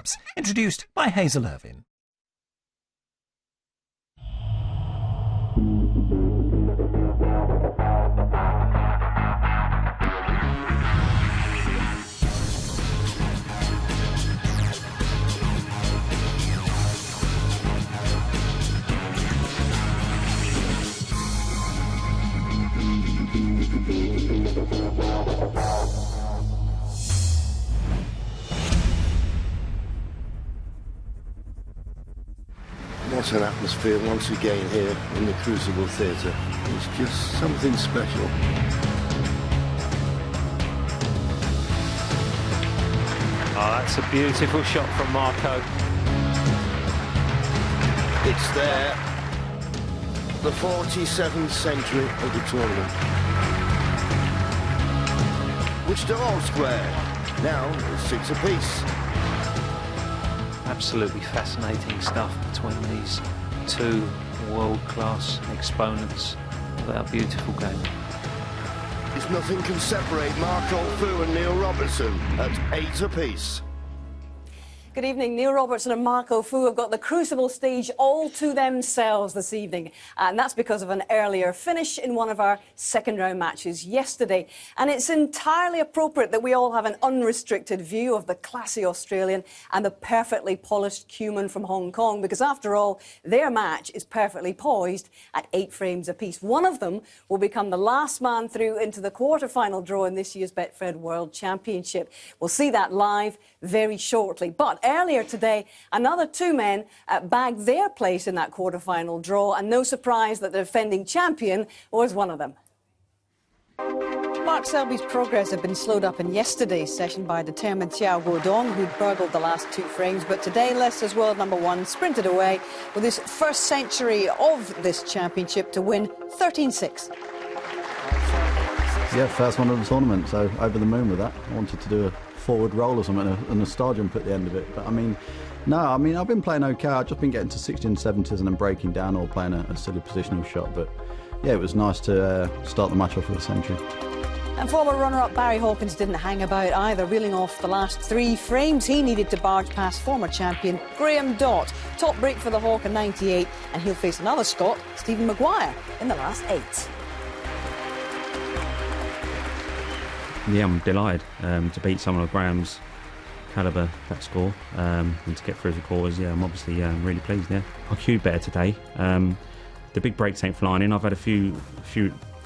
matchups, introduced by Hazel Irvine. What an atmosphere once again here in the Crucible Theatre. It's just something special. Oh, that's a beautiful shot from Marco. It's there. The 47th century of the tournament. Which to all square. Now it's 6 apiece. Absolutely fascinating stuff between these two world-class exponents of our beautiful game. It's nothing can separate Marco Fu and Neil Robertson at 8 apiece. Good evening. Neil Robertson and Marco Fu have got the Crucible stage all to themselves this evening. And that's because of an earlier finish in one of our second-round matches yesterday. And it's entirely appropriate that we all have an unrestricted view of the classy Australian and the perfectly polished Cuman from Hong Kong, because after all, their match is perfectly poised at 8 frames apiece. One of them will become the last man through into the quarter-final draw in this year's Betfred World Championship. We'll see that live very shortly. But earlier today, another two men bagged their place in that quarter-final draw, and no surprise that the defending champion was one of them. Mark Selby's progress had been slowed up in yesterday's session by determined Xiao Guodong, who'd burgled the last 2 frames. But today, Leicester's world number 1 sprinted away with his first century of this championship to win 13-6. Yeah, first one of the tournament, so over the moon with that. I wanted to do a forward roll or something and a star jump at the end of it. But I've been playing okay. I've just been getting to 60s and 70s and then breaking down or playing a silly positional shot. But yeah, it was nice to start the match off with a century. And former runner-up Barry Hawkins didn't hang about either, reeling off the last 3 frames he needed to barge past former champion Graham Dott. Top break for the Hawk in 98, and he'll face another Scot, Stephen Maguire, in the last 8. Yeah, I'm delighted to beat someone of Graham's calibre, that score, and to get through the quarters. Yeah, I'm obviously really pleased. Yeah, I queued better today. The big breaks ain't flying in. I've had a few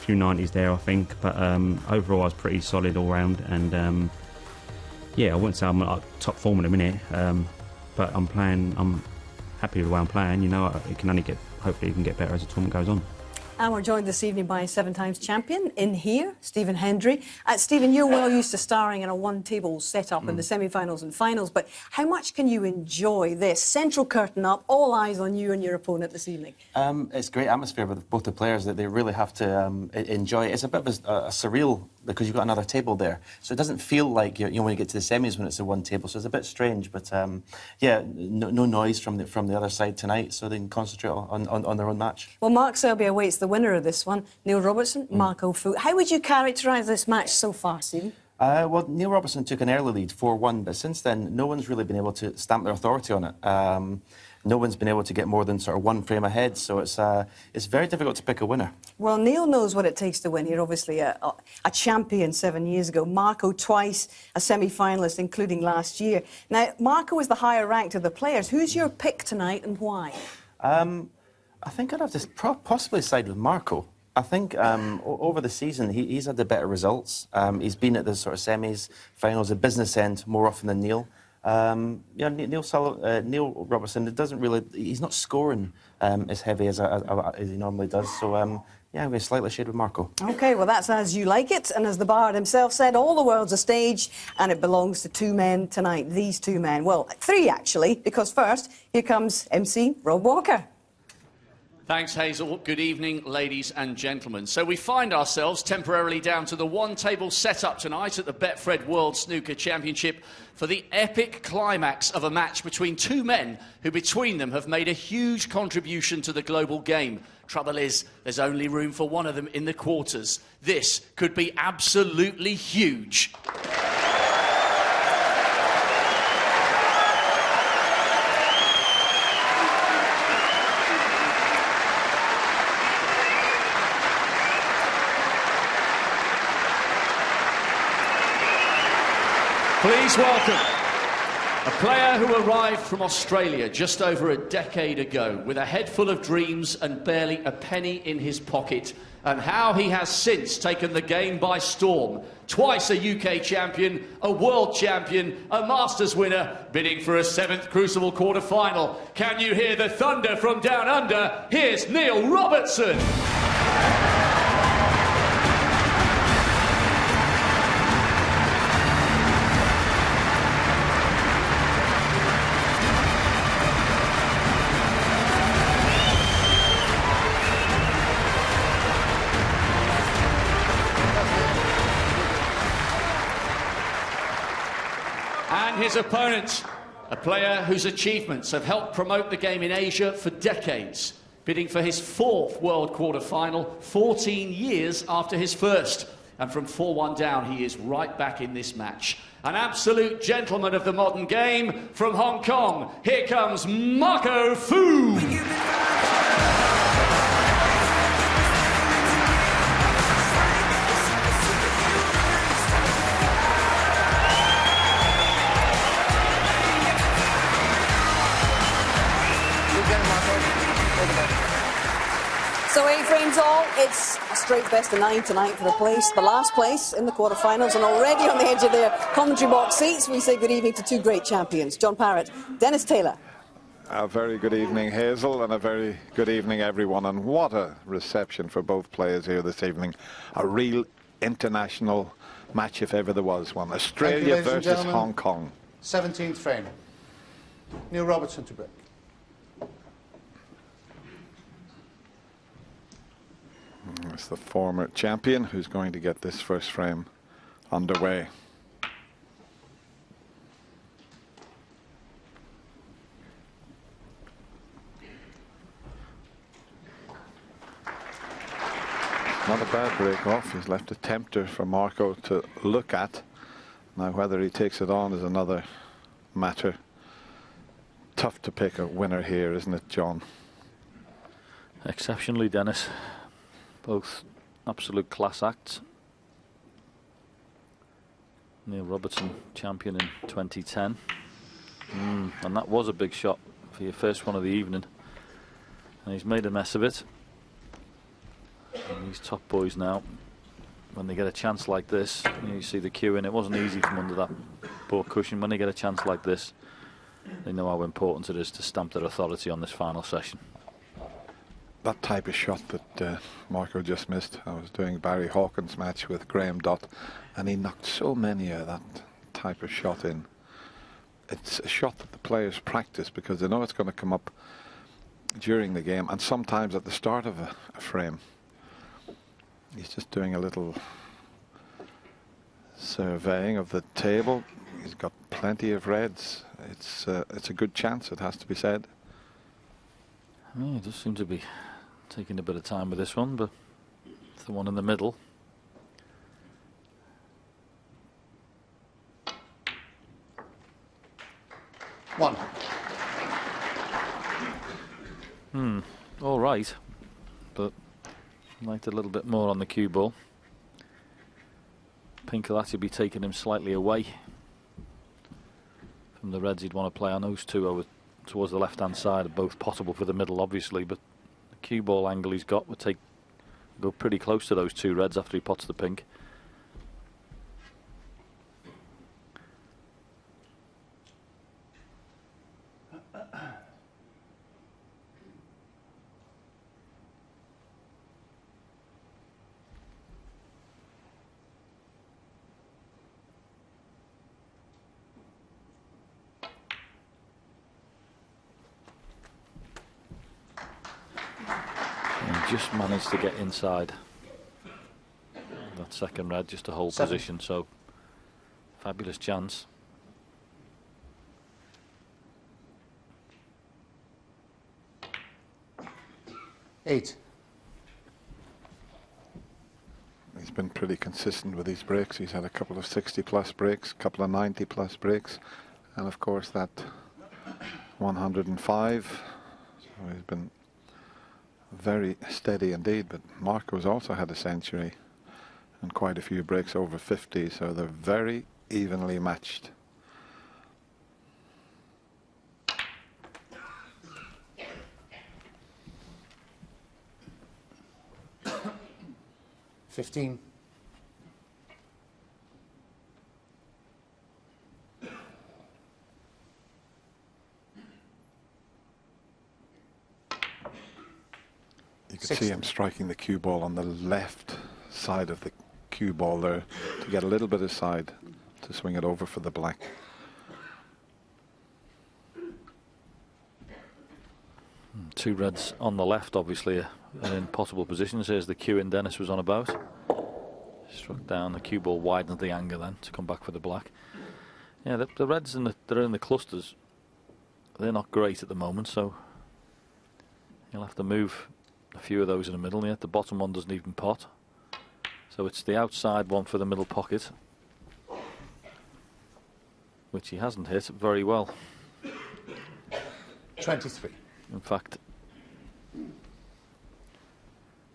90s there, I think, but overall I was pretty solid all round. And yeah, I wouldn't say I'm at top form in a minute, but I'm happy with the way I'm playing. You know, it can only hopefully it can get better as the tournament goes on. And we're joined this evening by 7-times champion in here, Stephen Hendry. Stephen, you're well used to starring in a one-table setup in the semi-finals and finals, but how much can you enjoy this? Central curtain up, all eyes on you and your opponent this evening. It's great atmosphere with both the players that they really have to enjoy. It's a bit of a surreal because you've got another table there, so it doesn't feel like when you get to the semis when it's a one table, so it's a bit strange. But yeah, no noise from the other side tonight, so they can concentrate on their own match. Well, Mark Selby awaits the winner of this one, Neil Robertson, Marco Fu. How would you characterise this match so far, Stephen? Well, Neil Robertson took an early lead, 4-1, but since then, no one's really been able to stamp their authority on it. No one's been able to get more than sort of 1 frame ahead, so it's very difficult to pick a winner. Well, Neil knows what it takes to win here. Obviously, a champion 7 years ago. Marco twice a semi-finalist, including last year. Now, Marco is the higher ranked of the players. Who's your pick tonight and why? I think I'd have to possibly side with Marco. I think over the season, he's had the better results. He's been at the sort of semis, finals, the business end more often than Neil. Yeah, Neil Robertson, he's not scoring as heavy as he normally does. So, yeah, we're slightly shade with Marco. OK, well, that's as you like it. And as the Bard himself said, all the world's a stage, and it belongs to 2 men tonight. These 2 men. Well, 3, actually, because first, here comes MC Rob Walker. Thanks, Hazel. Good evening, ladies and gentlemen. So we find ourselves temporarily down to the one-table setup tonight at the Betfred World Snooker Championship for the epic climax of a match between 2 men who, between them, have made a huge contribution to the global game. Trouble is, there's only room for one of them in the quarters. This could be absolutely huge. Please welcome a player who arrived from Australia just over a decade ago with a head full of dreams and barely a penny in his pocket, and how he has since taken the game by storm. Twice a UK champion, a world champion, a Masters winner, bidding for a 7th Crucible quarter-final. Can you hear the thunder from down under? Here's Neil Robertson. And his opponent, a player whose achievements have helped promote the game in Asia for decades, bidding for his 4th world quarter-final 14 years after his first. And from 4-1 down, he is right back in this match. An absolute gentleman of the modern game from Hong Kong. Here comes Marco Fu. So 8 frames all, it's a straight best of 9 tonight for the last place in the quarterfinals, and already on the edge of their commentary box seats, we say good evening to 2 great champions, John Parrott, Dennis Taylor. A very good evening, Hazel, and a very good evening, everyone. And what a reception for both players here this evening. A real international match, if ever there was one. Australia versus Hong Kong. 17th frame. Neil Robertson to break. It's the former champion who's going to get this first frame underway. Not a bad break off. He's left a tempter for Marco to look at. Now whether he takes it on is another matter. Tough to pick a winner here, isn't it, John? Exceptionally, Dennis. Both absolute class acts. Neil Robertson, champion in 2010. And that was a big shot for your first one of the evening. And he's made a mess of it. And these top boys now, when they get a chance like this, you see the cue in. It wasn't easy from under that poor cushion. When they get a chance like this, they know how important it is to stamp their authority on this final session. That type of shot that Marco just missed. I was doing Barry Hawkins' match with Graham Dott, and he knocked so many of that type of shot in. It's a shot that the players practice because they know it's going to come up during the game, and sometimes at the start of a frame. He's just doing a little surveying of the table. He's got plenty of reds. It's a good chance, it has to be said. He does seem to be taking a bit of time with this one, but it's the one in the middle. One. All right, but I'd like a little bit more on the cue ball. Pink will actually be taking him slightly away from the reds he'd want to play on. Those two over towards the left-hand side are both possible for the middle, obviously, but the cue ball angle he's got would go pretty close to those 2 reds after he pots the pink. Just managed to get inside that second red just to hold 7. position, so fabulous chance. Eight. He's been pretty consistent with these breaks. He's had a couple of 60+ breaks, a couple of 90+ breaks, and of course that 105. So he's been very steady indeed, but Marco's also had a century and quite a few breaks over 50, so they're very evenly matched. 15. You could see him striking the cue ball on the left side of the cue ball there to get a little bit of side to swing it over for the black. Two reds on the left, obviously, in possible positions. Here's the cue in Dennis was on about. Struck down, the cue ball widened the angle then to come back for the black. Yeah, the reds that are in the clusters, they're not great at the moment, so you'll have to move a few of those in the middle. Yet the bottom one doesn't even pot. So it's the outside one for the middle pocket, which he hasn't hit very well. 23. In fact,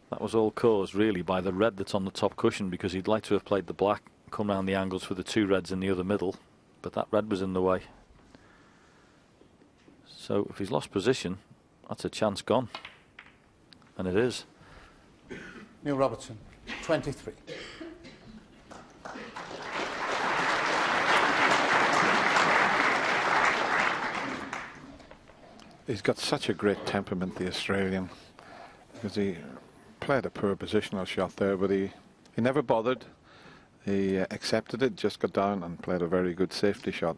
that was all caused really by the red that's on the top cushion, because he'd like to have played the black, come round the angles for the two reds in the other middle, but that red was in the way. So if he's lost position, that's a chance gone. And it is. Neil Robertson, 23. He's got such a great temperament, the Australian, because he played a poor positional shot there, but he never bothered. He accepted it, just got down and played a very good safety shot.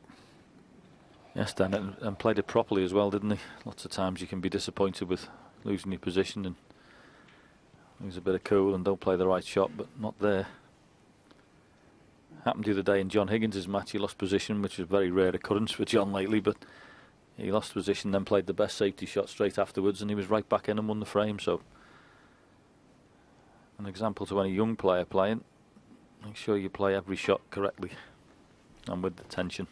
Yes, Dan, and played it properly as well, didn't he? Lots of times you can be disappointed with losing your position and lose a bit of cool and don't play the right shot, but not there. Happened the other day in John Higgins' match. He lost position, which is a very rare occurrence for John lately, but he lost position, then played the best safety shot straight afterwards, and he was right back in and won the frame. So an example to any young player playing: make sure you play every shot correctly and with the tension.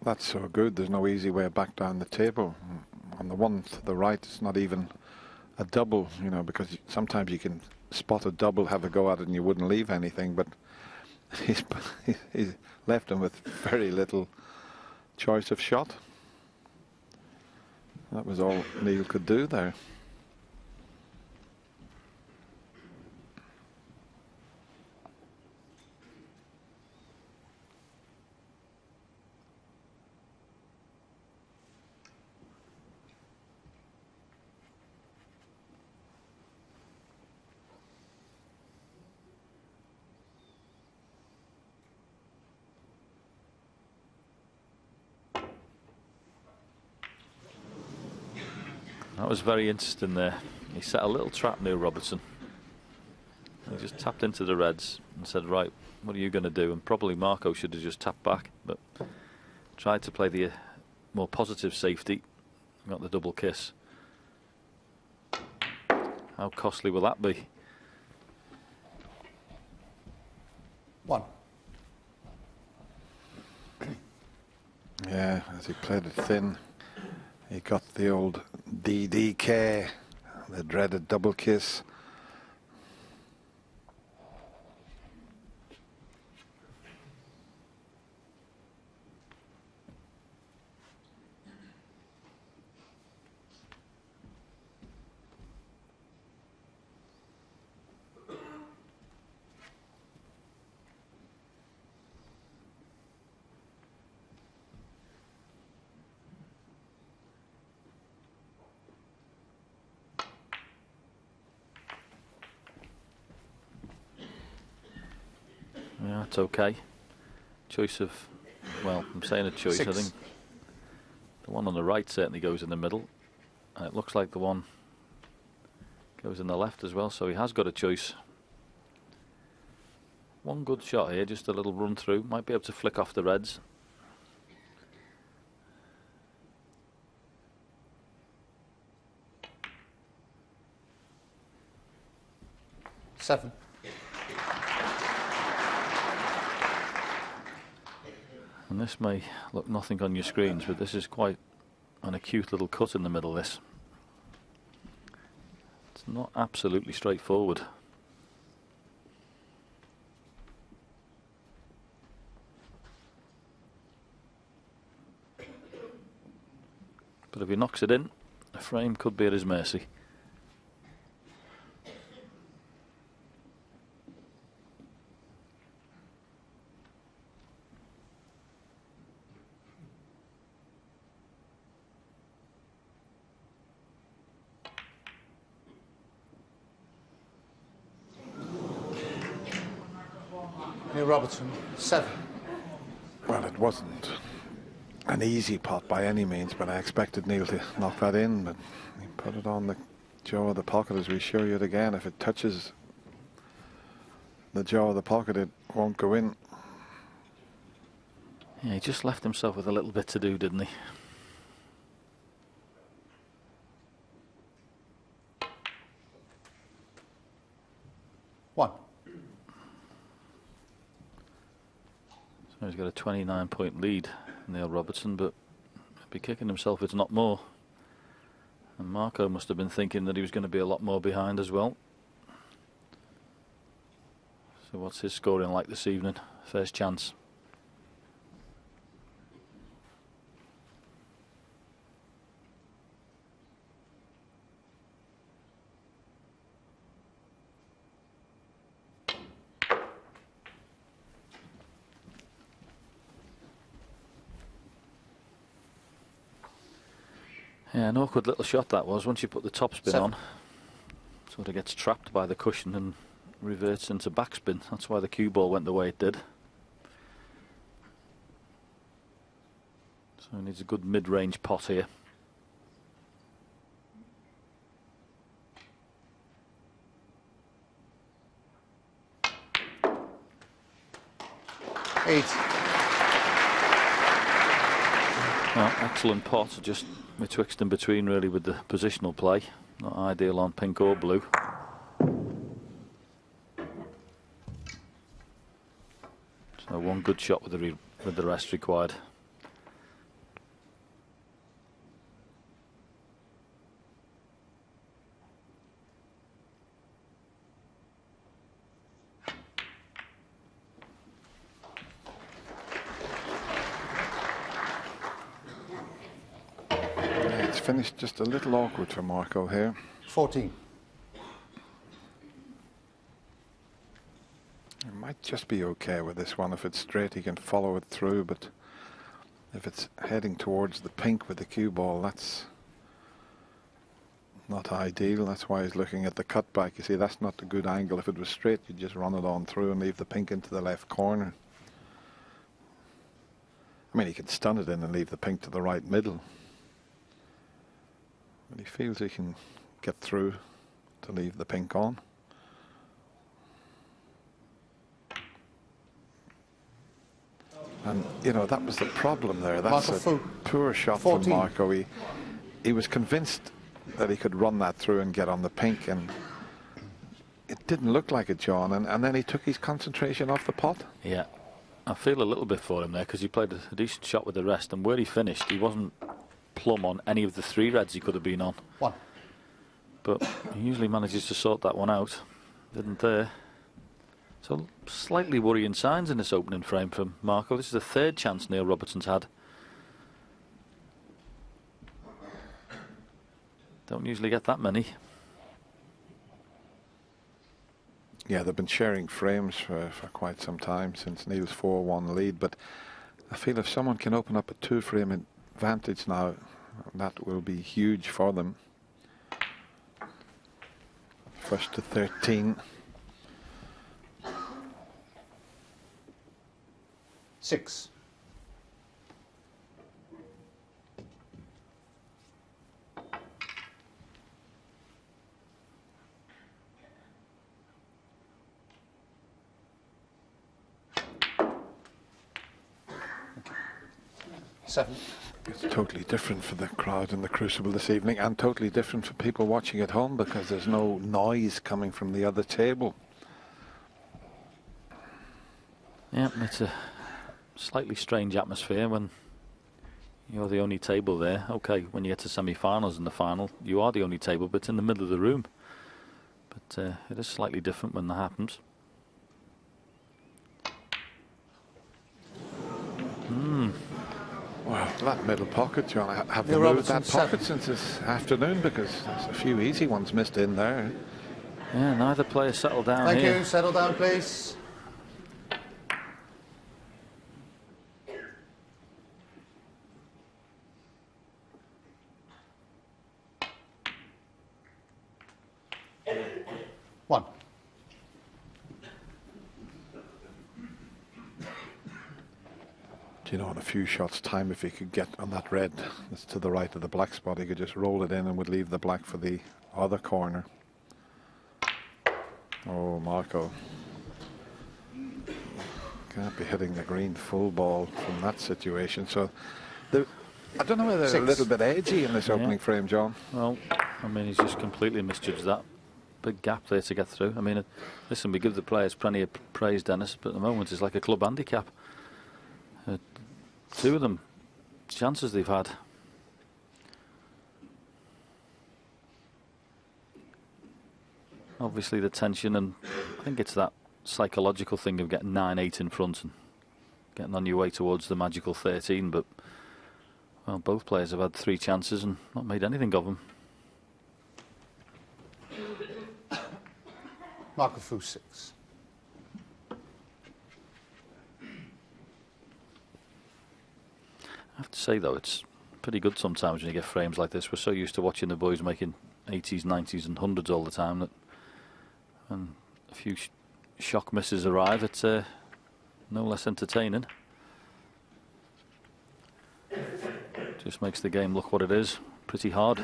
That's so good. There's no easy way back down the table. On the one to the right, it's not even a double, you know, because sometimes you can spot a double, have a go at it, and you wouldn't leave anything. But he's left him with very little choice of shot. That was all Neil could do there. That was very interesting there. He set a little trap, Neil Robertson. He just tapped into the reds and said, right, what are you going to do? And probably Marco should have just tapped back, but tried to play the more positive safety. Got the double kiss. How costly will that be? 1. Yeah, as he played it thin, he got the old DDK, the dreaded double kiss. Yeah, it's okay. Choice of, well, I'm saying a choice. 6. I think the one on the right certainly goes in the middle. And it looks like the one goes in the left as well, so he has got a choice. One good shot here, just a little run through. Might be able to flick off the reds. Seven. And this may look nothing on your screens, but this is quite an acute little cut in the middle of this. It's not absolutely straightforward. But if he knocks it in, the frame could be at his mercy. Neil Robertson, 7. Well, it wasn't an easy pot by any means, but I expected Neil to knock that in, but he put it on the jaw of the pocket, as we show you it again. If it touches the jaw of the pocket, it won't go in. Yeah, he just left himself with a little bit to do, didn't he? One. So he's got a 29-point lead, Neil Robertson, but he'll be kicking himself if it's not more. And Marco must have been thinking that he was going to be a lot more behind as well. So what's his scoring like this evening? First chance. Yeah, an awkward little shot that was. Once you put the topspin on, sort of gets trapped by the cushion and reverts into backspin. That's why the cue ball went the way it did. So he needs a good mid-range pot here. Eight. Well, excellent pot, just betwixt and between really with the positional play. Not ideal on pink or blue. So one good shot with the rest required. It's finished just a little awkward for Marco here. 14. He might just be okay with this one. If it's straight, he can follow it through, but if it's heading towards the pink with the cue ball, that's not ideal. That's why he's looking at the cutback. You see, that's not a good angle. If it was straight, you'd just run it on through and leave the pink into the left corner. I mean, he could stun it in and leave the pink to the right middle. But he feels he can get through to leave the pink on. And, you know, that was the problem there. That's a poor shot from Marco. He was convinced that he could run that through and get on the pink, and it didn't look like it, John. And then he took his concentration off the pot. Yeah, I feel a little bit for him there, because he played a decent shot with the rest, and where he finished, he wasn't plumb on any of the three reds he could have been on. One. But he usually manages to sort that one out. Didn't there. So slightly worrying signs in this opening frame from Marco. This is the third chance Neil Robertson's had. Don't usually get that many. Yeah, they've been sharing frames for quite some time since Neil's 4-1 lead, but I feel if someone can open up a 2-frame advantage now, that will be huge for them. First to 13. 6. Seven. It's totally different for the crowd in the Crucible this evening, and totally different for people watching at home, because there's no noise coming from the other table. Yeah, it's a slightly strange atmosphere when you're the only table there. Okay, when you get to semi-finals and the final, you are the only table, but it's in the middle of the room. But it is slightly different when that happens. Well, that middle pocket, John, have they Neil moved Robertson, that pocket since this afternoon? Because there's a few easy ones missed in there. Yeah, neither player settled down Thank here. you. Settle down, please. One. Do you know, in a few shots' time, if he could get on that red that's to the right of the black spot, he could just roll it in and would leave the black for the other corner. Oh, Marco. Can't be hitting the green full ball from that situation. So, I don't know whether they're a little bit edgy in this opening frame, John. Well, I mean, he's just completely misjudged that. Big gap there to get through. I mean, listen, we give the players plenty of praise, Dennis, but at the moment it's like a club handicap. Two of them, chances they've had. Obviously the tension, and I think it's that psychological thing of getting 9-8 in front and getting on your way towards the magical 13, but well, both players have had 3 chances and not made anything of them. Marco Fu 6. I have to say though, it's pretty good sometimes when you get frames like this. We're so used to watching the boys making 80s, 90s and 100s all the time that when a few shock misses arrive, it's no less entertaining. Just makes the game look what it is, pretty hard.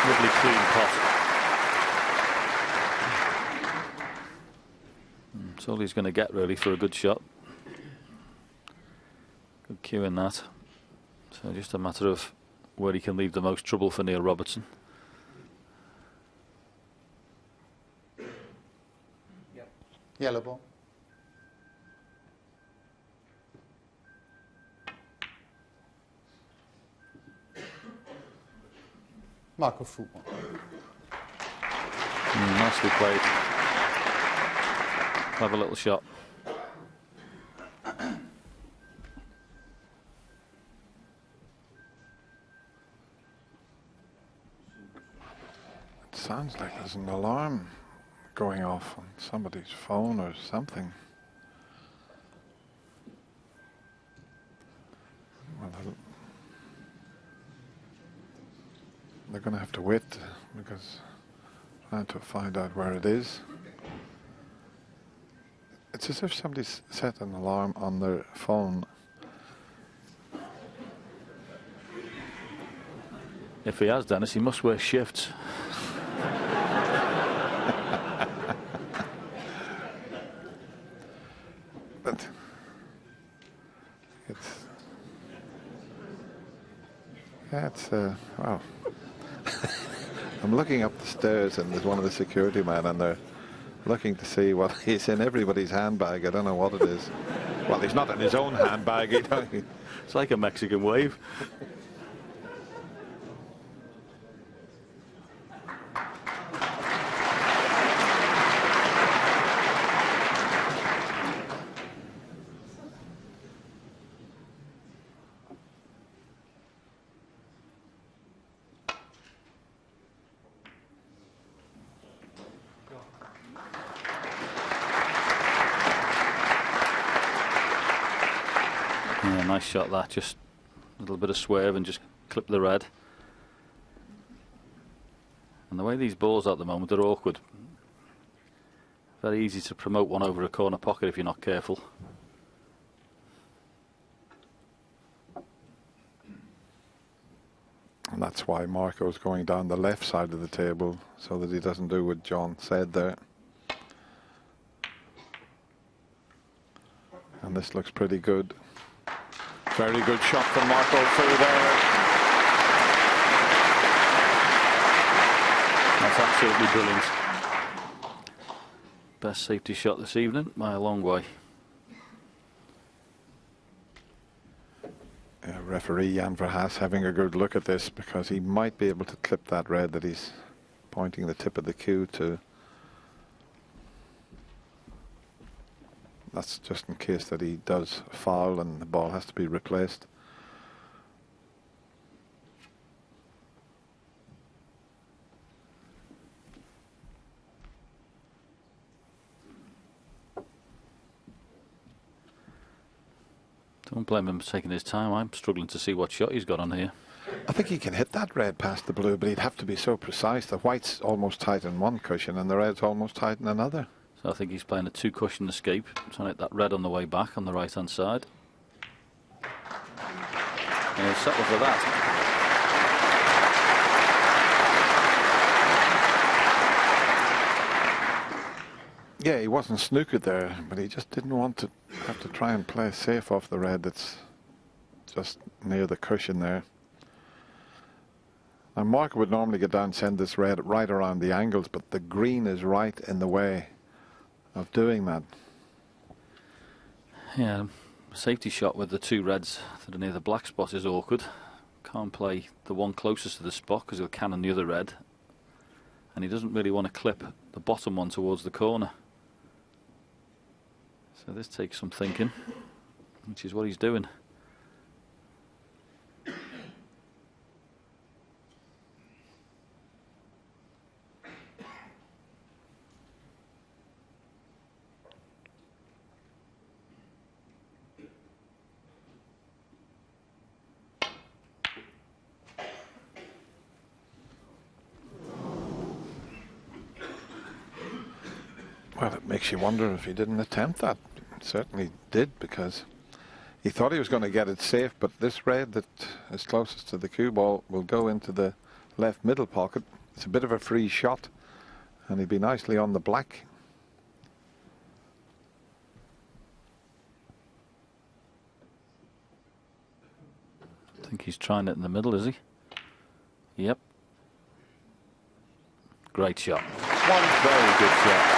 Lovely clean pot. That's all he's going to get really for a good shot. Good cue in that. So just a matter of where he can leave the most trouble for Neil Robertson. Yellow ball. Marco Fu. Nicely played. Have a little shot. It sounds like there's an alarm going off on somebody's phone or something. Well, they're going to have to wait because trying to find out where it is. It's as if somebody's set an alarm on their phone. If he has, Dennis, he must wear shifts. But it's wow. I'm looking up the stairs and there's one of the security men and they're looking to see what is in everybody's handbag. I don't know what it is. Well, he's not in his own handbag. It's like a Mexican wave. Yeah, nice shot that, just a little bit of swerve and just clip the red. And the way these balls are at the moment, they're awkward. Very easy to promote one over a corner pocket if you're not careful. And that's why Marco's going down the left side of the table so that he doesn't do what John said there. And this looks pretty good. Very good shot from Marco through there. That's absolutely brilliant. Best safety shot this evening by a long way. Referee Jan Verhaas having a good look at this, because he might be able to clip that red that he's pointing the tip of the cue to. That's just in case that he does foul and the ball has to be replaced. Don't blame him for taking his time. I'm struggling to see what shot he's got on here. I think he can hit that red past the blue, but he'd have to be so precise. The white's almost tight in one cushion and the red's almost tight in another. So I think he's playing a 2-cushion escape, trying to hit that red on the way back on the right-hand side. And he'll settle for that. Yeah, he wasn't snookered there, but he just didn't want to have to try and play safe off the red that's just near the cushion there. Now Marco would normally get down and send this red right around the angles, but the green is right in the way of doing that. Yeah, safety shot with the two reds that are near the black spot is awkward. Can't play the one closest to the spot because he'll cannon the other red. And he doesn't really want to clip the bottom one towards the corner. So this takes some thinking, which is what he's doing. Well, it makes you wonder if he didn't attempt that. It certainly did, because he thought he was going to get it safe, but this red that is closest to the cue ball will go into the left middle pocket. It's a bit of a free shot, and he'd be nicely on the black. I think he's trying it in the middle, is he? Yep. Great shot. One very good shot.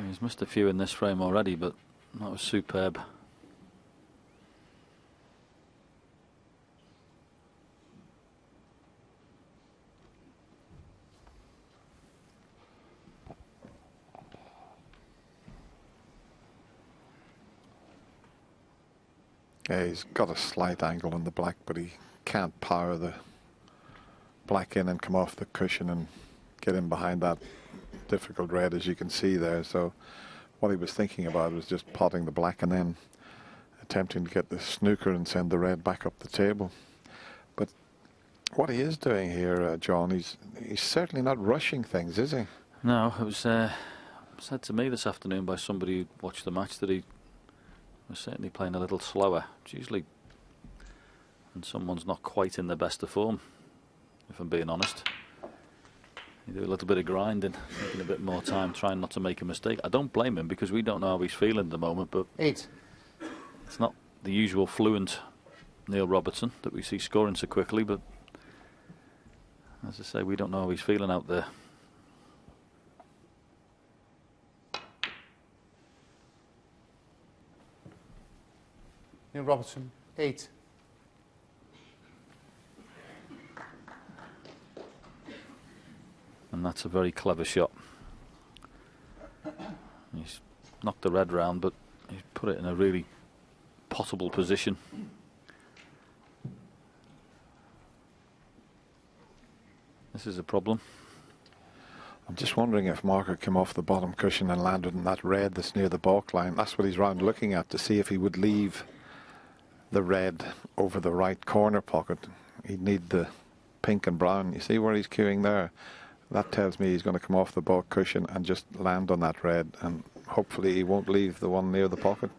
He's missed a few in this frame already, but that was superb. Yeah, he's got a slight angle on the black, but he can't power the black in and come off the cushion and get in behind that difficult red, as you can see there. So what he was thinking about was just potting the black and then attempting to get the snooker and send the red back up the table. But what he is doing here, John, he's certainly not rushing things, is he? No, it was said to me this afternoon by somebody who watched the match that he was certainly playing a little slower. It's usually when someone's not quite in the best of form, if I'm being honest. You do a little bit of grinding, taking a bit more time, trying not to make a mistake. I don't blame him, because we don't know how he's feeling at the moment, but it's not the usual fluent Neil Robertson that we see scoring so quickly, but as I say, we don't know how he's feeling out there. Neil Robertson, 8. And that's a very clever shot. He's knocked the red round, but he's put it in a really potable position. This is a problem. I'm just wondering if Marco came off the bottom cushion and landed in that red that's near the balk line. That's what he's round looking at, to see if he would leave the red over the right corner pocket. He'd need the pink and brown. You see where he's cueing there? That tells me he's going to come off the balk cushion and just land on that red, and hopefully he won't leave the one near the pocket.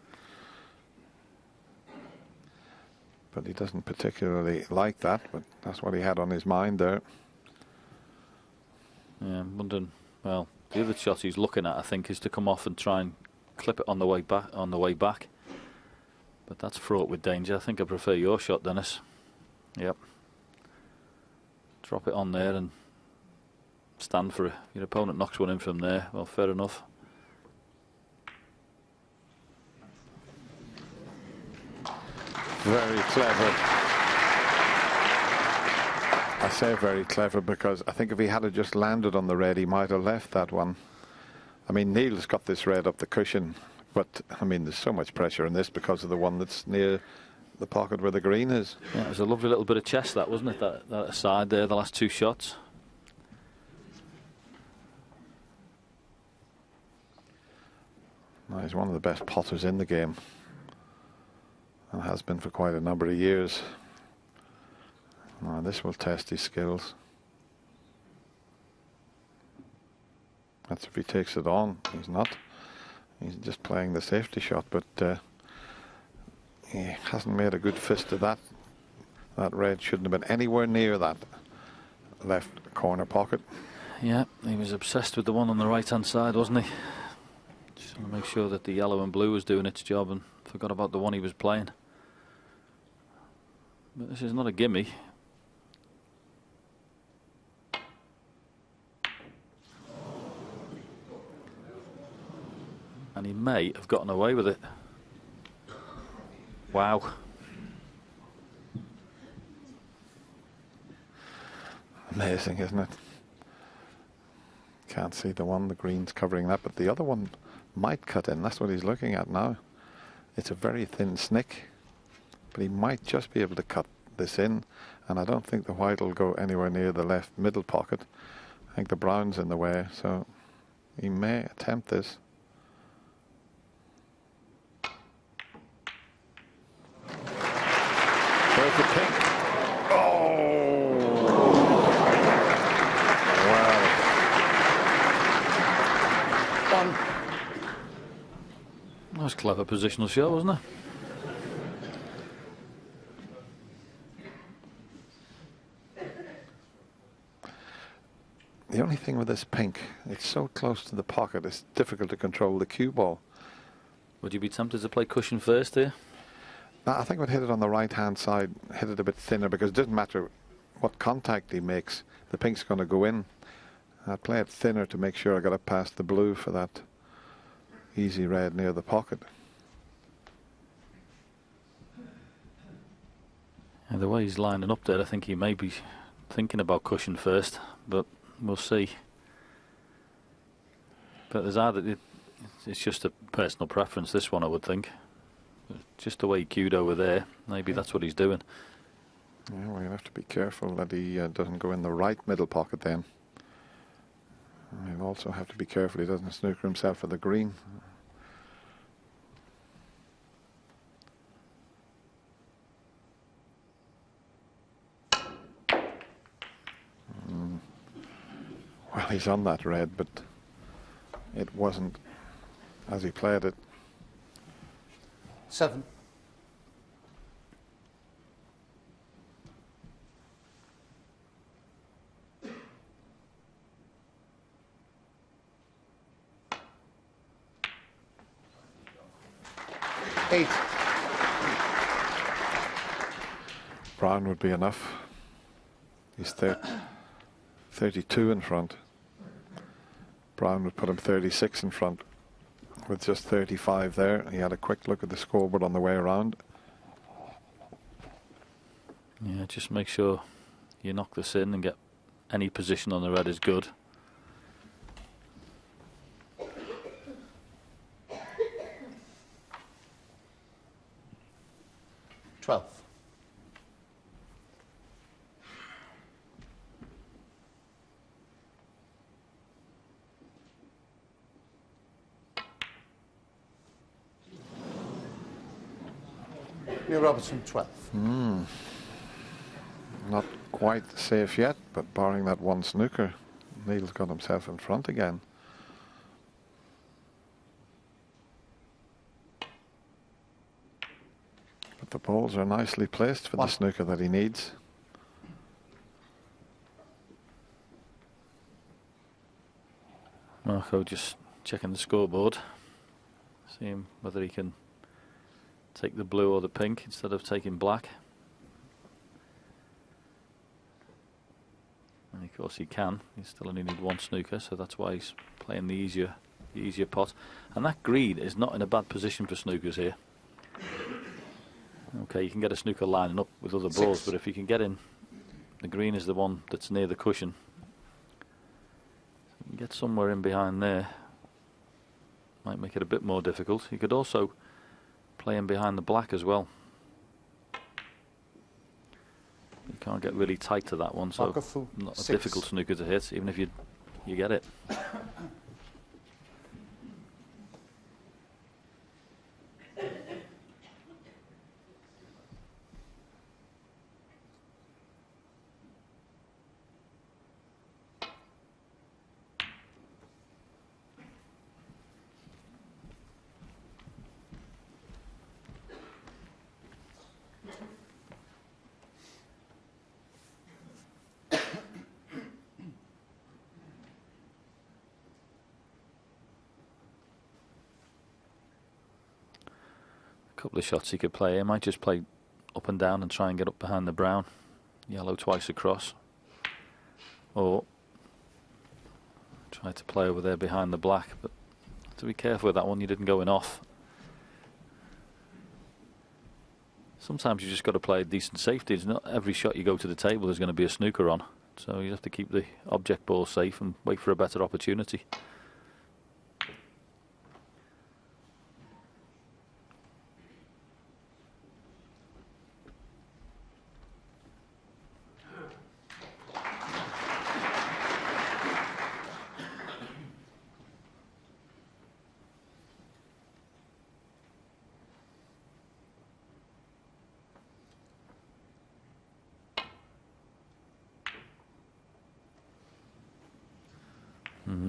But he doesn't particularly like that, but that's what he had on his mind there. Yeah, I'm wondering. Well, the other shot he's looking at, I think, is to come off and try and clip it on the way back. But that's fraught with danger. I think I prefer your shot, Dennis. Yep. drop it on there and stand for it. Your opponent knocks one in from there, well, fair enough. Very clever. I say very clever because I think if he had just landed on the red, he might have left that one. I mean, Neil's got this red up the cushion, but I mean, there's so much pressure in this because of the one that's near the pocket where the green is. Yeah, it was a lovely little bit of chess, that, wasn't it? That aside there, the last 2 shots. No, he's one of the best potters in the game, and has been for quite a number of years. Now, this will test his skills. That's if he takes it on. He's not. He's just playing the safety shot, but he hasn't made a good fist of that. That red shouldn't have been anywhere near that left corner pocket. Yeah, he was obsessed with the one on the right-hand side, wasn't he? Just want to make sure that the yellow and blue was doing its job and forgot about the one he was playing. But this is not a gimme. And he may have gotten away with it. Wow. Amazing, isn't it? Can't see the one, the green's covering that, but the other one might cut in. That's what he's looking at now. It's a very thin snick, but he might just be able to cut this in, and I don't think the white will go anywhere near the left middle pocket. I think the brown's in the way, so he may attempt this. There's the pink. Oh! Wow. That was a clever positional shot, wasn't it? The only thing with this pink, it's so close to the pocket, it's difficult to control the cue ball. Would you be tempted to play cushion first here? No, I think I would hit it on the right-hand side, hit it a bit thinner, because it doesn't matter what contact he makes, the pink's going to go in. I'd play it thinner to make sure I got it past the blue for that easy red near the pocket. And the way he's lining up there, I think he may be thinking about cushion first, but we'll see. But there's either it's just a personal preference, this one, I would think. Just the way he cued over there, maybe that's what he's doing. Yeah, well, you have to be careful that he doesn't go in the right middle pocket then. And you'll also have to be careful he doesn't snooker himself for the green. Well, he's on that red, but it wasn't as he played it. 7. Eight. Brown would be enough. He's 32 in front. Brown would put him 36 in front. With just 35 there, he had a quick look at the scoreboard on the way around. Yeah, just make sure you knock this in and get any position on the red is good. Neil Robertson, 12. Not quite safe yet, but barring that one snooker, Neil's got himself in front again. But the balls are nicely placed for the snooker that he needs. Marco just checking the scoreboard, seeing whether he can take the blue or the pink instead of taking black. Of course he can. He still only need one snooker, so that's why he's playing the easier pot. And that green is not in a bad position for snookers here. Okay, you can get a snooker lining up with other balls, but if you can get in, the green is the one that's near the cushion. So you can get somewhere in behind there. Might make it a bit more difficult. You could also play in behind the black as well. You can't get really tight to that one, so not a difficult snooker to hit, even if you get it. Couple of shots he could play here. Might just play up and down and try and get up behind the brown. Yellow twice across. Or try to play over there behind the black. But have to be careful with that one. You didn't go in off. Sometimes you just got to play a decent safety. It's not every shot you go to the table there's going to be a snooker on. So you have to keep the object ball safe and wait for a better opportunity.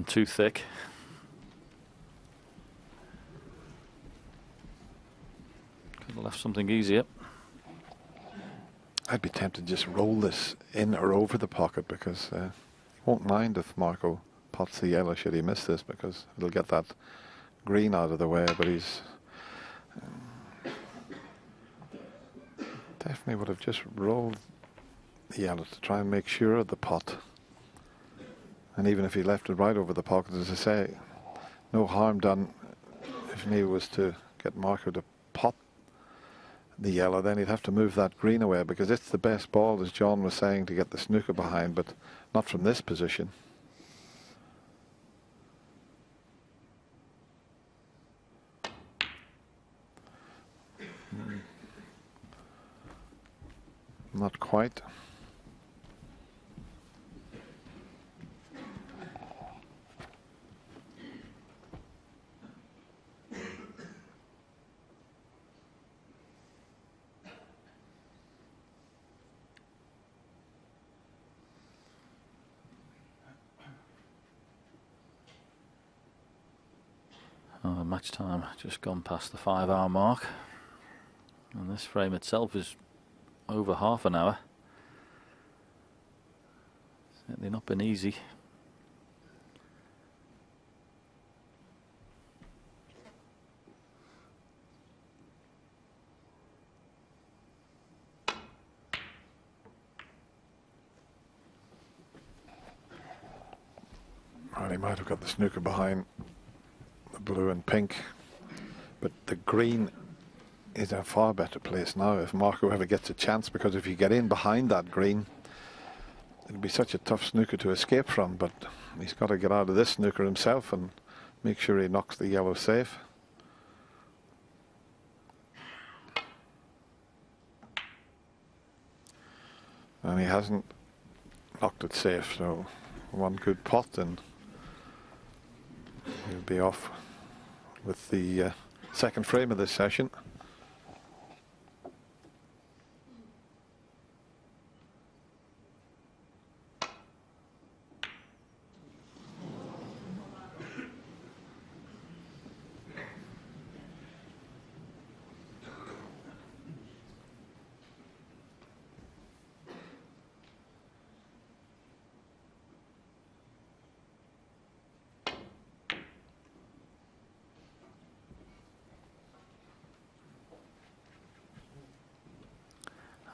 Too thick. Could have left something easier. I'd be tempted to just roll this in or over the pocket, because he won't mind if Marco pots the yellow should he miss this, because it'll get that green out of the way. But he's definitely would have just rolled the yellow to try and make sure of the pot. And even if he left it right over the pocket, as I say, no harm done. If Neil was to get Marco to pot the yellow, then he'd have to move that green away, because it's the best ball, as John was saying, to get the snooker behind, but not from this position. Not quite. Match time just gone past the 5-hour mark, and this frame itself is over half an hour. Certainly not been easy. Well, he might have got the snooker behind blue and pink, but the green is a far better place now if Marco ever gets a chance, because if you get in behind that green, it'll be such a tough snooker to escape from. But he's got to get out of this snooker himself and make sure he knocks the yellow safe. And he hasn't knocked it safe, so one good pot and he'll be off with the second frame of this session.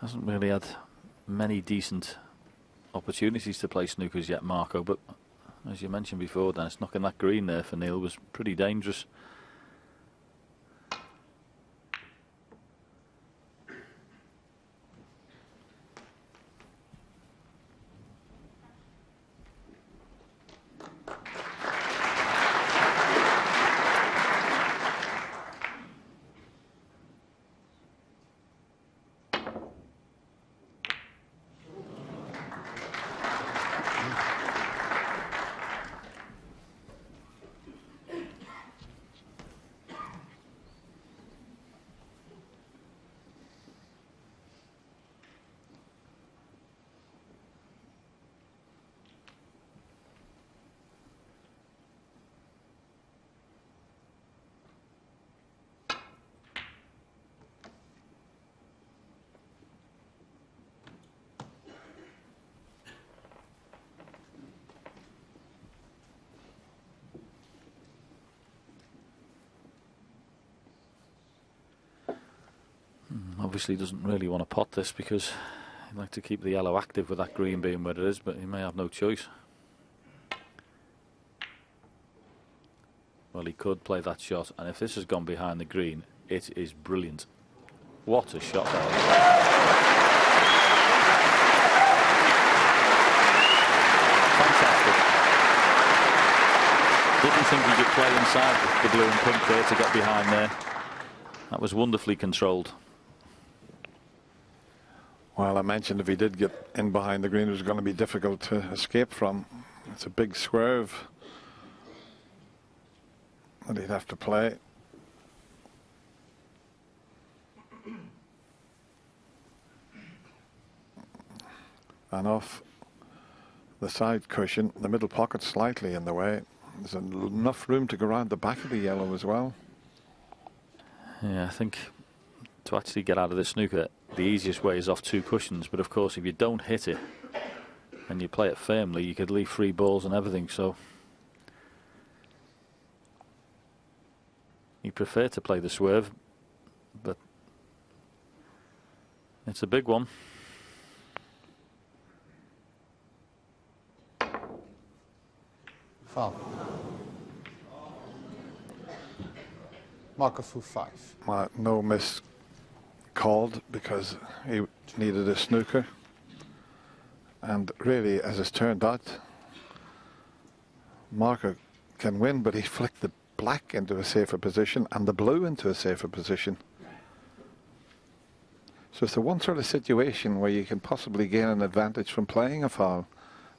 Hasn't really had many decent opportunities to play snookers yet, Marco, but as you mentioned before, Dennis, knocking that green there for Neil was pretty dangerous. Obviously doesn't really want to pot this because he'd like to keep the yellow active with that green being where it is, but he may have no choice. Well, he could play that shot, and if this has gone behind the green, it is brilliant. What a shot that is. Fantastic. Didn't think he could play inside the blue and pink there to get behind there. That was wonderfully controlled. Well, I mentioned if he did get in behind the green, it was going to be difficult to escape from. It's a big swerve that he'd have to play. And off the side cushion, the middle pocket slightly in the way. There's enough room to go around the back of the yellow as well. Yeah, I think to actually get out of the snooker, the easiest way is off two cushions, but of course if you don't hit it and you play it firmly, you could leave free balls and everything, so you prefer to play the swerve, but it's a big one. Foul. Marker for 5. No miss called because he needed a snooker, and really, as it's turned out, Marco can win, but he flicked the black into a safer position and the blue into a safer position. So it's the one sort of situation where you can possibly gain an advantage from playing a foul.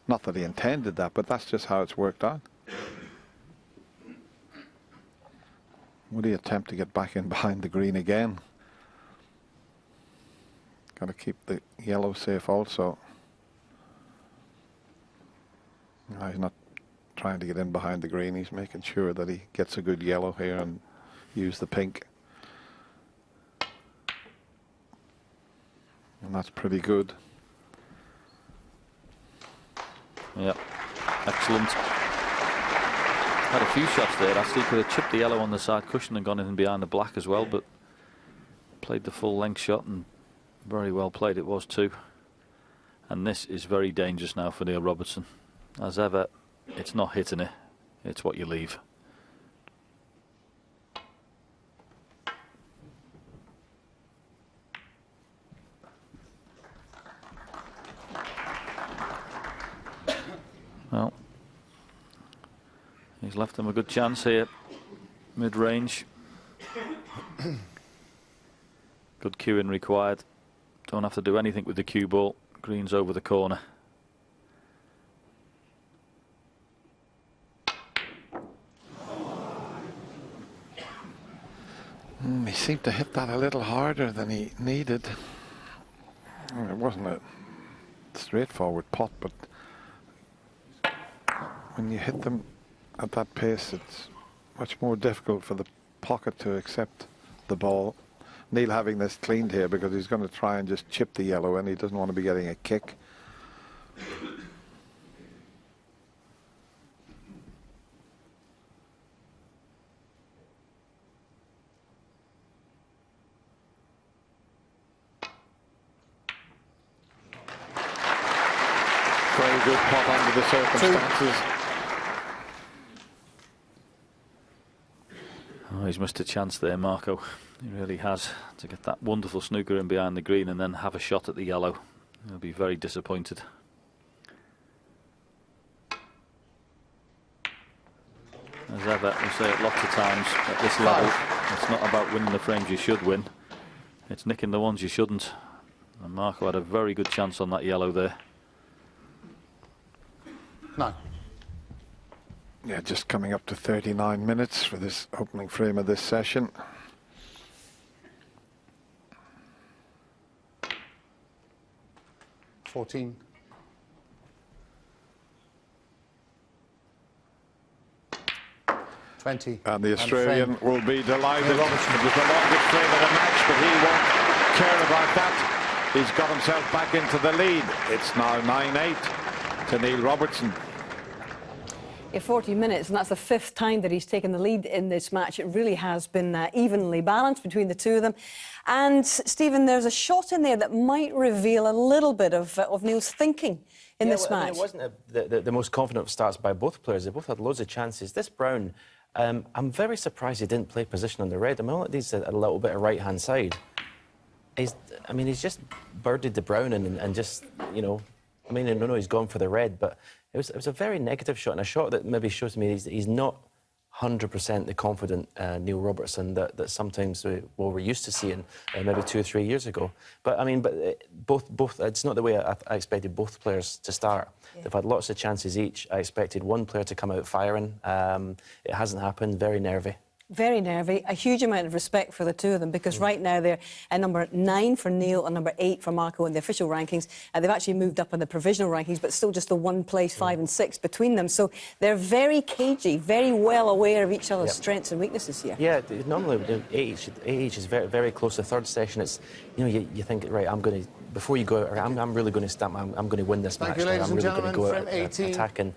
Not that he intended that, but that's just how it's worked out. Would he attempt to get back in behind the green again? Got to keep the yellow safe also. No, he's not trying to get in behind the green. He's making sure that he gets a good yellow here and use the pink. And that's pretty good. Yeah, excellent. Had a few shots there. Actually could have chipped the yellow on the side cushion and gone in behind the black as well, but played the full length shot, and very well played it was too. And this is very dangerous now for Neil Robertson. As ever, it's not hitting it, it's what you leave. Well, he's left them a good chance here, mid-range. Good cueing required. Don't have to do anything with the cue ball. Green's over the corner. He seemed to hit that a little harder than he needed. It wasn't a straightforward pot, but when you hit them at that pace, it's much more difficult for the pocket to accept the ball. Neil having this cleaned here because he's going to try and just chip the yellow in. He doesn't want to be getting a kick. very good pot under the circumstances. Oh, he's missed a chance there, Marco. He really has, to get that wonderful snooker in behind the green and then have a shot at the yellow. He'll be very disappointed. As ever, we say it lots of times at this level, it's not about winning the frames you should win. It's nicking the ones you shouldn't. And Marco had a very good chance on that yellow there. No. Yeah, just coming up to 39 minutes for this opening frame of this session. $14. $20. And the Australian will be delighted. It was Robertson. the longest frame of the match, but he won't care about that. He's got himself back into the lead. It's now 9-8 to Neil Robertson. Yeah, 40 minutes, and that's the 5th time that he's taken the lead in this match. It really has been evenly balanced between the two of them. And, Stephen, there's a shot in there that might reveal a little bit of Neil's thinking in this match. I mean, it wasn't the most confident starts by both players. They both had loads of chances. This Brown, I'm very surprised he didn't play position on the red. I mean, all it needs is a little bit of right-hand side. He's just birded the Brown and just, you know, I mean, I know he's gone for the red, but it was a very negative shot, and a shot that maybe shows me he's not 100% the confident Neil Robertson that sometimes we're used to seeing maybe 2 or 3 years ago. But I mean, both it's not the way I expected both players to start. Yeah. They've had lots of chances each. I expected one player to come out firing. It hasn't happened. Very nervy. Very nervy. A huge amount of respect for the two of them, because right now they're at number 9 for Neil and number 8 for Marco in the official rankings. They've actually moved up in the provisional rankings, but still just the one place, 5 and 6 between them. So they're very cagey, very well aware of each other's strengths and weaknesses here. Yeah, normally AH is very, very close. The third session, it's, you know, you think, right, I'm going to, before you go out, I'm really going to stamp, I'm going to win this match. Thank you, ladies I'm really and going to gentlemen, go out from 18. attacking.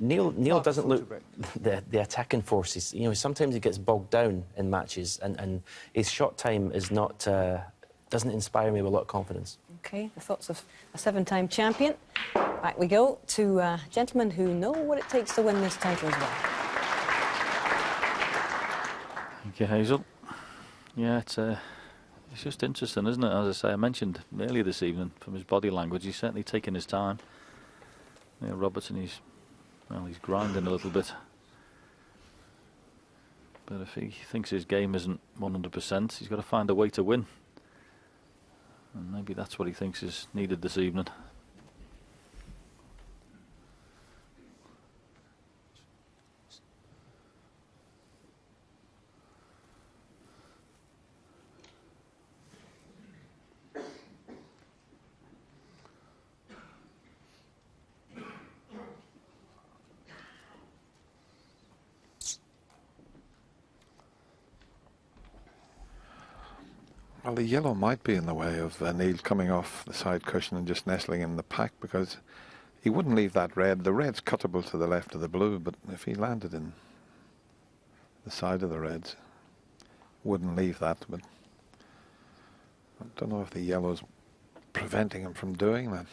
Neil doesn't look the attacking forces. You know, sometimes he gets bogged down in matches, and his shot time is not doesn't inspire me with a lot of confidence. OK, the thoughts of a 7-time champion. Back we go to gentlemen who know what it takes to win this title as well. Thank you, Hazel. Yeah, it's just interesting, isn't it? As I say, I mentioned earlier this evening, from his body language, he's certainly taking his time. You know, Robertson, he's grinding a little bit. But if he thinks his game isn't 100%, he's got to find a way to win. And maybe that's what he thinks is needed this evening. Well, the yellow might be in the way of Neil coming off the side cushion and just nestling in the pack, because he wouldn't leave that red. The red's cuttable to the left of the blue, but if he landed in the side of the reds, wouldn't leave that. But I don't know if the yellow's preventing him from doing that.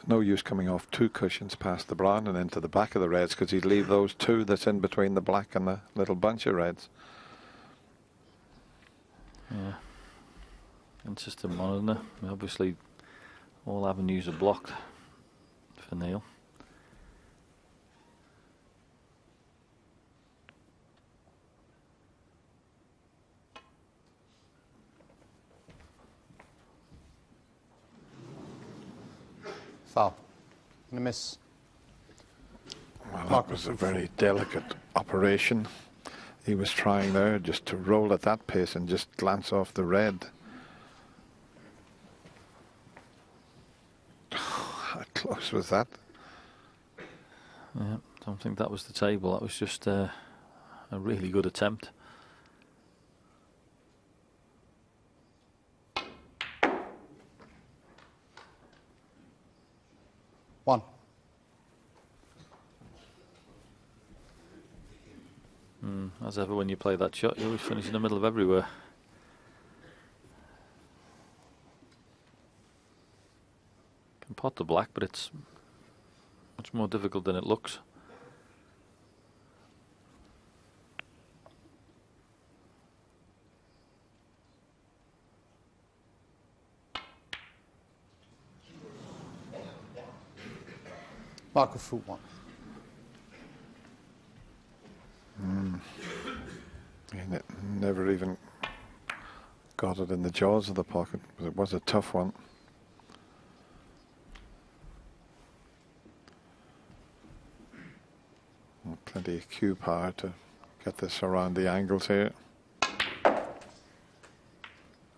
No use coming off 2 cushions past the brown and into the back of the reds, because he'd leave those 2 that's in between the black and the little bunch of reds. Yeah, interesting one, isn't it? Obviously, all avenues are blocked for Neil. Foul. Gonna miss. Well, that was a very delicate operation. He was trying there just to roll at that pace and just glance off the red. How close was that? Yeah, don't think that was the table. That was just a really good attempt. As ever, when you play that shot, you always finish in the middle of everywhere. Can pot the black, but it's much more difficult than it looks. Marco Fu 1. He never even got it in the jaws of the pocket, but it was a tough one. Plenty of cue power to get this around the angles here.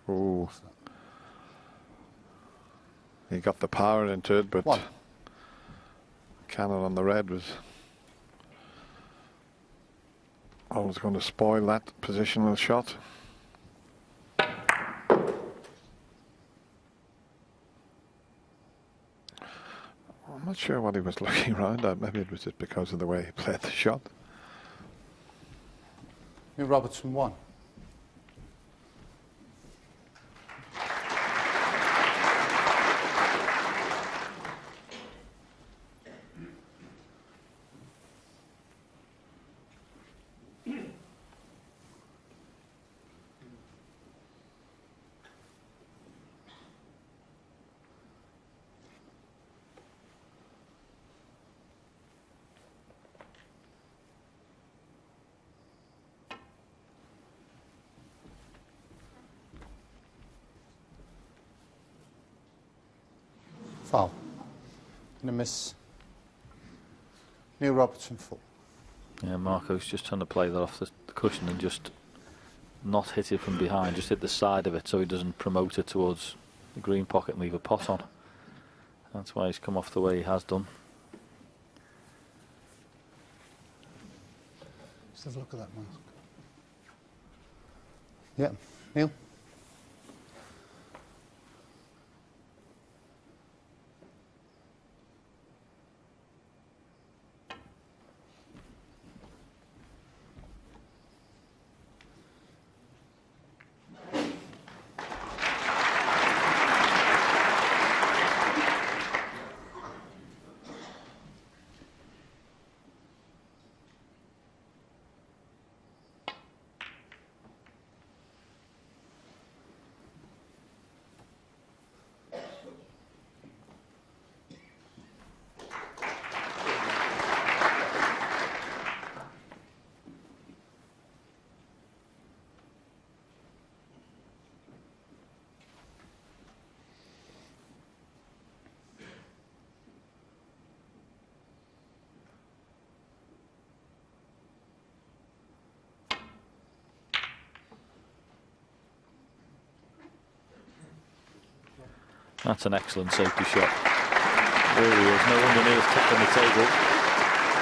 Oh, he got the power into it, but cannon on the red was always going to spoil that positional shot. I'm not sure what he was looking around at. Maybe it was just because of the way he played the shot. Neil Robertson 1. Foul. Gonna miss. Neil Robertson 4. Yeah, Marco's just trying to play that off the cushion and just not hit it from behind, just hit the side of it so he doesn't promote it towards the green pocket and leave a pot on. That's why he's come off the way he has done. Let's have a look at that, Mark. Yeah, Neil. That's an excellent safety shot. Really is. No wonder Neil's tipped on the table.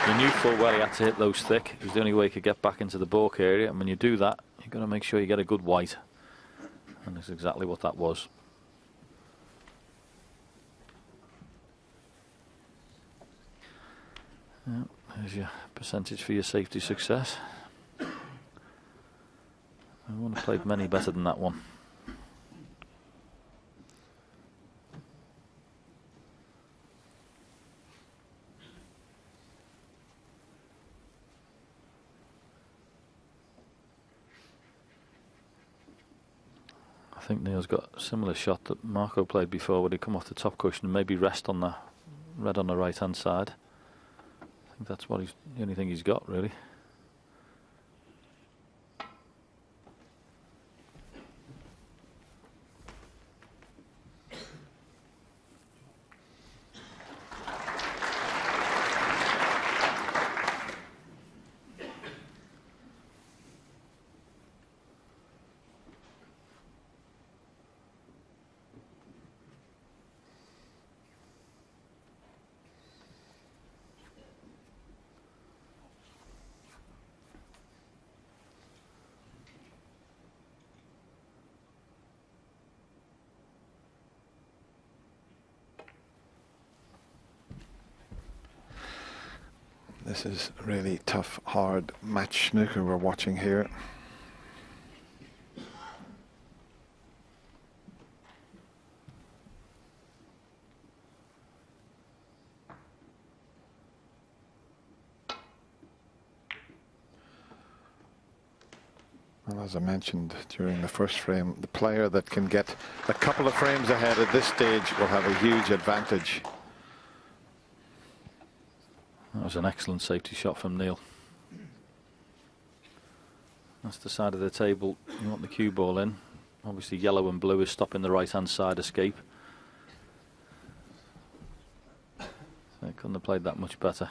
He knew full well he had to hit those thick. It was the only way he could get back into the balk area. And when you do that, you've got to make sure you get a good white. And that's exactly what that was. Yeah, there's your percentage for your safety success. I wouldn't have played many better than that one. I think Neil's got a similar shot that Marco played before, where he come off the top cushion and maybe rest on the red on the right hand side. I think that's what the only thing he's got, really. This is really tough, hard match snooker we're watching here. Well, as I mentioned during the first frame, the player that can get a couple of frames ahead at this stage will have a huge advantage. That was an excellent safety shot from Neil. That's the side of the table you want the cue ball in. Obviously yellow and blue is stopping the right hand side escape. So they couldn't have played that much better.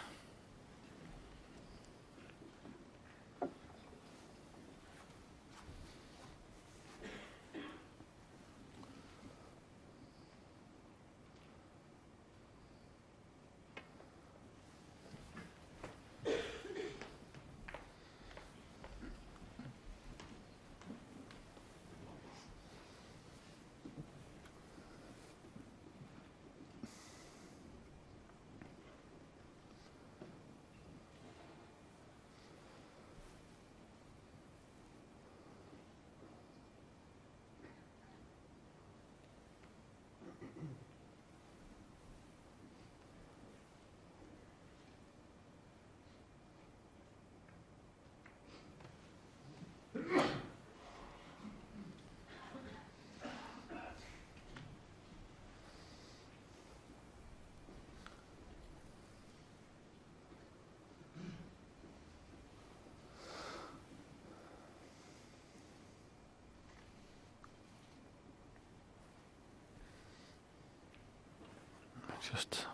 Just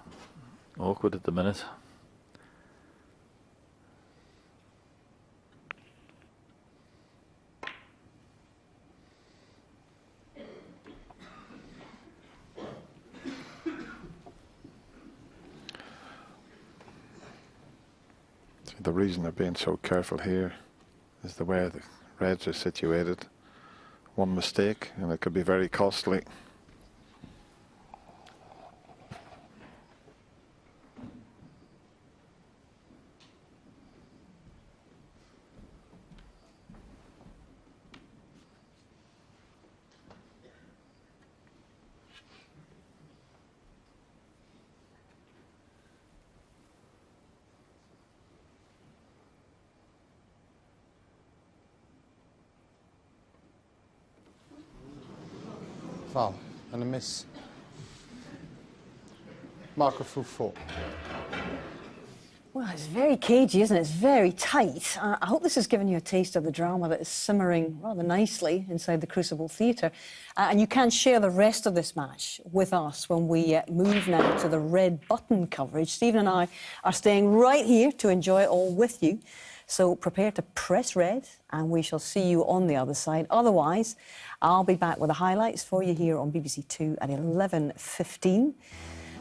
awkward at the minute. The reason they're being so careful here is the way the reds are situated. One mistake and it could be very costly. Foul and a miss. Marco Fu 4. Well, it's very cagey, isn't it? It's very tight. I hope this has given you a taste of the drama that is simmering rather nicely inside the Crucible Theatre. And you can share the rest of this match with us when we move now to the red button coverage. Stephen and I are staying right here to enjoy it all with you. So prepare to press red and we shall see you on the other side. Otherwise, I'll be back with the highlights for you here on BBC Two at 11:15.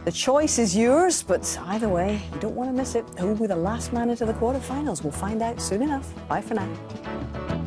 The choice is yours, but either way, you don't want to miss it. Who will be the last man into the quarterfinals? We'll find out soon enough. Bye for now.